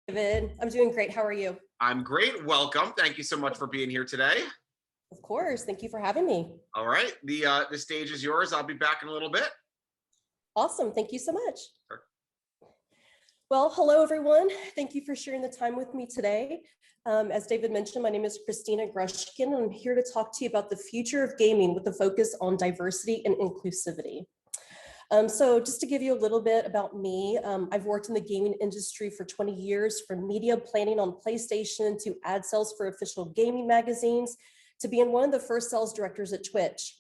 David. I'm doing great. How are you? I'm great. Welcome. Thank you so much for being here today. Of course. Thank you for having me. All right. The stage is yours. I'll be back in a little bit. Awesome. Thank you so much. Sure. Well, hello, everyone. Thank you for sharing the time with me today. As David mentioned, my name is Christina Grushikin, and I'm here to talk to you about the future of gaming with a focus on diversity and inclusivity. So just to give you a little bit about me, I've worked in the gaming industry for 20 years, from media planning on PlayStation to ad sales for official gaming magazines, to being one of the first sales directors at Twitch.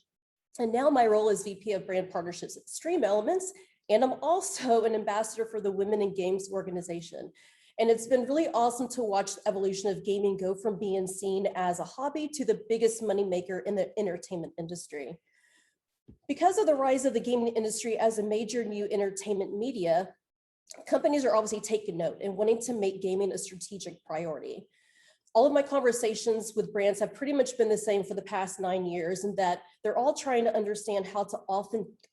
And now my role is VP of Brand Partnerships at StreamElements, and I'm also an ambassador for the Women in Games organization. And it's been really awesome to watch the evolution of gaming go from being seen as a hobby to the biggest moneymaker in the entertainment industry. Because of the rise of the gaming industry as a major new entertainment media, companies are obviously taking note and wanting to make gaming a strategic priority. All of my conversations with brands have pretty much been the same for the past 9 years, in that they're all trying to understand how to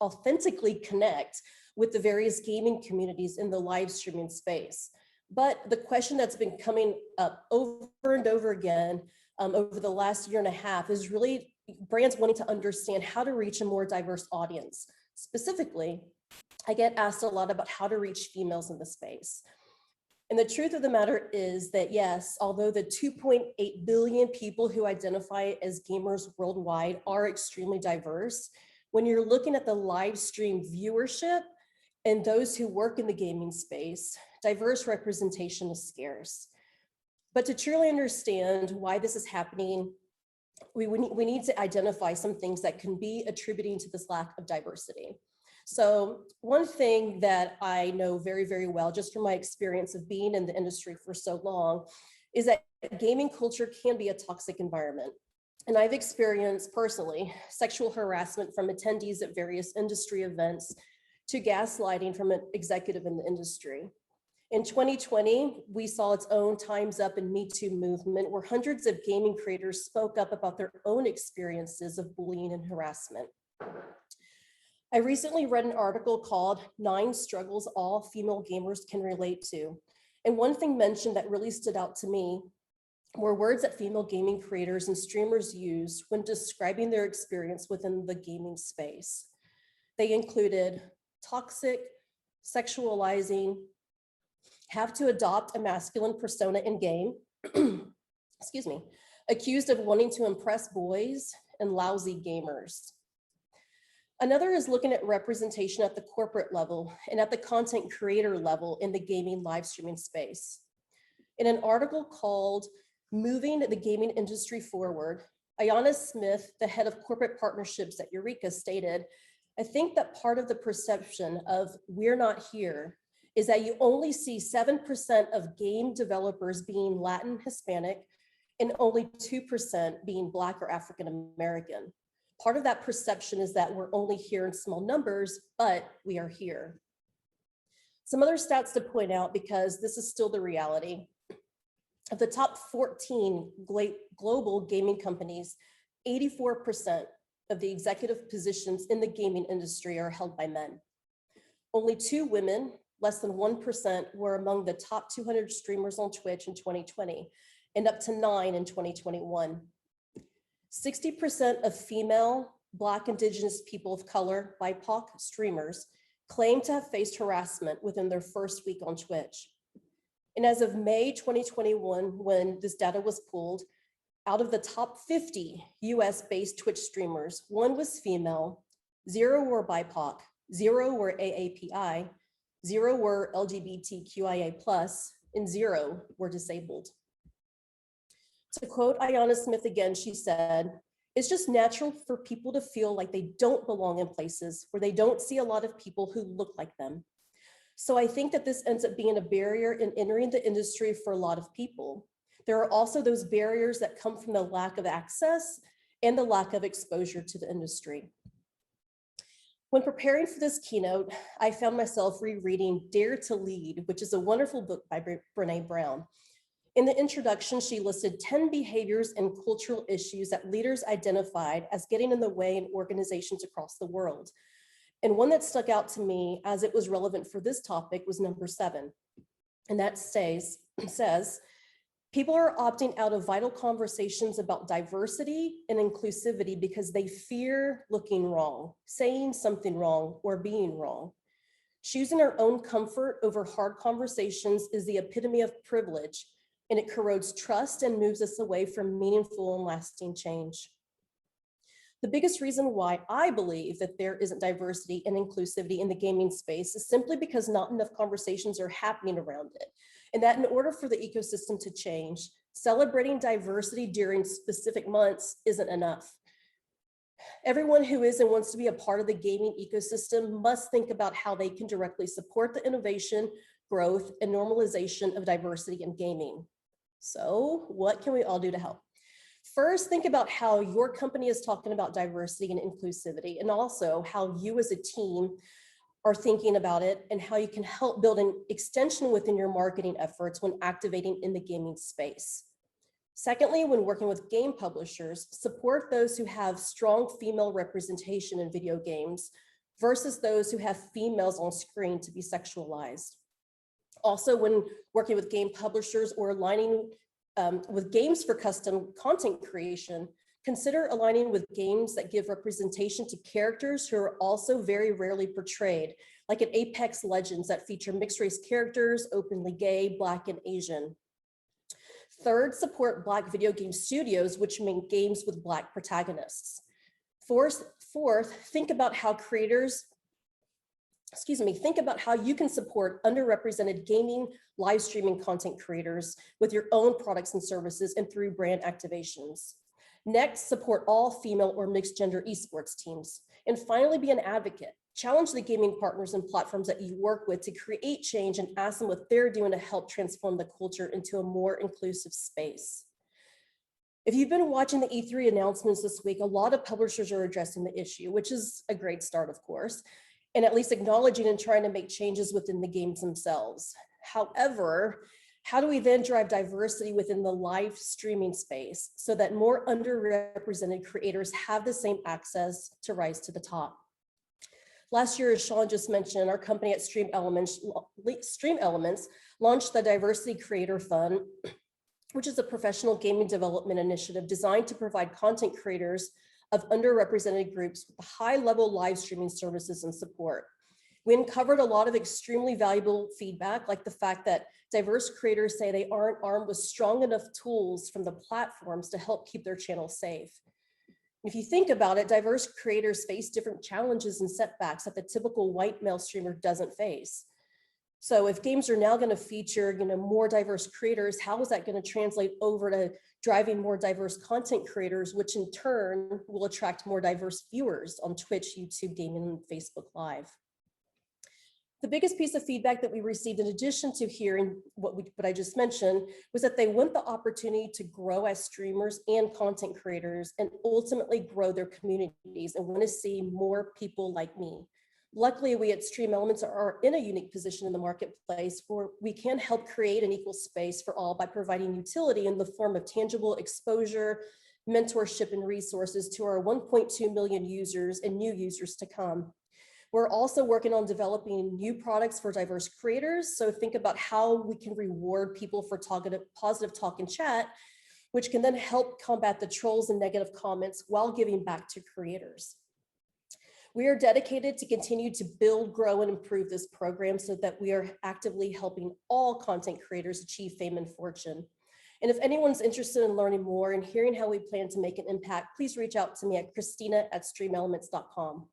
authentically connect with the various gaming communities in the live streaming space. But the question that's been coming up over and over again over the last year and a half is really brands wanting to understand how to reach a more diverse audience. Specifically, I get asked a lot about how to reach females in the space. And the truth of the matter is that yes, although the 2.8 billion people who identify as gamers worldwide are extremely diverse, when you're looking at the live stream viewership and those who work in the gaming space, diverse representation is scarce. But to truly understand why this is happening, we need to identify some things that can be attributing to this lack of diversity. So one thing that I know very, very well, just from my experience of being in the industry for so long, is that gaming culture can be a toxic environment. And I've experienced personally sexual harassment from attendees at various industry events to gaslighting from an executive in the industry. In 2020, we saw its own Time's Up and Me Too movement, where hundreds of gaming creators spoke up about their own experiences of bullying and harassment. I recently read an article called 9 Struggles All Female Gamers Can Relate to. And one thing mentioned that really stood out to me were words that female gaming creators and streamers use when describing their experience within the gaming space. They included toxic, sexualizing, have to adopt a masculine persona in game, excuse me, accused of wanting to impress boys, and lousy gamers. Another is looking at representation at the corporate level and at the content creator level in the gaming live streaming space. In an article called Moving the Gaming Industry Forward, Ayanna Smith, the head of corporate partnerships at Eureka, stated, "I think that part of the perception of we're not here is that you only see 7% of game developers being Latin, Hispanic, and only 2% being Black or African American. Part of that perception is that we're only here in small numbers, but we are here." Some other stats to point out, because this is still the reality. Of the top 14 global gaming companies, 84% of the executive positions in the gaming industry are held by men. Only 2 women, less than 1%, were among the top 200 streamers on Twitch in 2020, and up to 9 in 2021. 60% of female, Black, Indigenous, people of color, BIPOC streamers claim to have faced harassment within their first week on Twitch. And as of May 2021, when this data was pulled, out of the top 50 US-based Twitch streamers, 1 was female, 0 were BIPOC, 0 were AAPI, 0 were LGBTQIA+, and 0 were disabled. To quote Ayanna Smith again, she said, "It's just natural for people to feel like they don't belong in places where they don't see a lot of people who look like them. So I think that this ends up being a barrier in entering the industry for a lot of people. There are also those barriers that come from the lack of access and the lack of exposure to the industry." When preparing for this keynote, I found myself rereading Dare to Lead, which is a wonderful book by Brené Brown. In the introduction, she listed 10 behaviors and cultural issues that leaders identified as getting in the way in organizations across the world. And one that stuck out to me as it was relevant for this topic was number 7. And that says, says, people are opting out of vital conversations about diversity and inclusivity because they fear looking wrong, saying something wrong, or being wrong. Choosing our own comfort over hard conversations is the epitome of privilege, and it corrodes trust and moves us away from meaningful and lasting change. The biggest reason why I believe that there isn't diversity and inclusivity in the gaming space is simply because not enough conversations are happening around it. And that in order for the ecosystem to change, celebrating diversity during specific months isn't enough. Everyone who is and wants to be a part of the gaming ecosystem must think about how they can directly support the innovation, growth, and normalization of diversity in gaming. So what can we all do to help? First, think about how your company is talking about diversity and inclusivity, and also how you as a team are thinking about it and how you can help build an extension within your marketing efforts when activating in the gaming space. Secondly, when working with game publishers, support those who have strong female representation in video games versus those who have females on screen to be sexualized. Also, when working with game publishers or aligning with games for custom content creation, consider aligning with games that give representation to characters who are also very rarely portrayed, like in Apex Legends that feature mixed race characters, openly gay, Black, and Asian. Third, support Black video game studios, which make games with Black protagonists. Fourth, think about how think about how you can support underrepresented gaming, live streaming content creators with your own products and services and through brand activations. Next, support all female or mixed gender esports teams. And finally, be an advocate. Challenge the gaming partners and platforms that you work with to create change and ask them what they're doing to help transform the culture into a more inclusive space. If you've been watching the E3 announcements this week, a lot of publishers are addressing the issue, which is a great start, of course, and at least acknowledging and trying to make changes within the games themselves. However, how do we then drive diversity within the live streaming space so that more underrepresented creators have the same access to rise to the top? Last year, as Sean just mentioned, our company at StreamElements launched the Diversity Creator Fund, which is a professional gaming development initiative designed to provide content creators of underrepresented groups with high-level live streaming services and support. We uncovered a lot of extremely valuable feedback, like the fact that diverse creators say they aren't armed with strong enough tools from the platforms to help keep their channels safe. If you think about it, diverse creators face different challenges and setbacks that the typical white male streamer doesn't face. So if games are now going to feature, more diverse creators, how is that going to translate over to driving more diverse content creators, which in turn will attract more diverse viewers on Twitch, YouTube, gaming, and Facebook Live? The biggest piece of feedback that we received, in addition to hearing what I just mentioned, was that they want the opportunity to grow as streamers and content creators and ultimately grow their communities and want to see more people like me. Luckily, we at StreamElements are in a unique position in the marketplace where we can help create an equal space for all by providing utility in the form of tangible exposure, mentorship, and resources to our 1.2 million users and new users to come. We're also working on developing new products for diverse creators. So think about how we can reward people for positive talk and chat, which can then help combat the trolls and negative comments while giving back to creators. We are dedicated to continue to build, grow, and improve this program so that we are actively helping all content creators achieve fame and fortune. And if anyone's interested in learning more and hearing how we plan to make an impact, please reach out to me at Christina@StreamElements.com.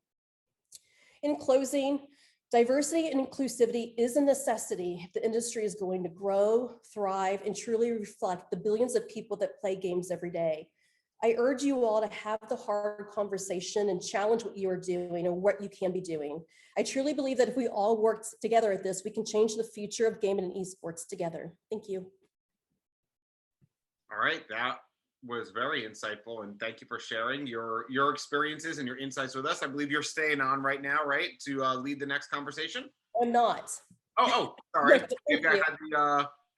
In closing, diversity and inclusivity is a necessity if the industry is going to grow, thrive, and truly reflect the billions of people that play games every day. I urge you all to have the hard conversation and challenge what you are doing or what you can be doing. I truly believe that if we all work together at this, we can change the future of gaming and esports together. Thank you. All right, that was very insightful, and thank you for sharing your experiences and your insights with us. I believe you're staying on right now, right, to lead the next conversation? I'm not. Oh, sorry. No, Maybe I had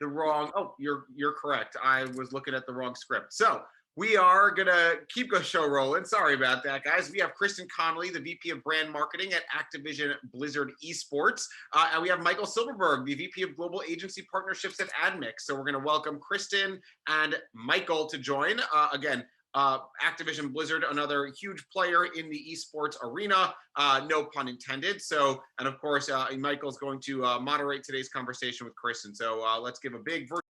the wrong. Oh, you're correct. I was looking at the wrong script. So We are gonna keep the show rolling. Sorry about that, guys. We have Kristen Connolly, the VP of Brand Marketing at Activision Blizzard Esports, and we have Michael Silverberg, the VP of Global Agency Partnerships at AdMix. So we're gonna welcome Kristen and Michael to join. Again, Activision Blizzard, another huge player in the esports arena, no pun intended. So, and of course, Michael's going to moderate today's conversation with Kristen. So let's give a big virtual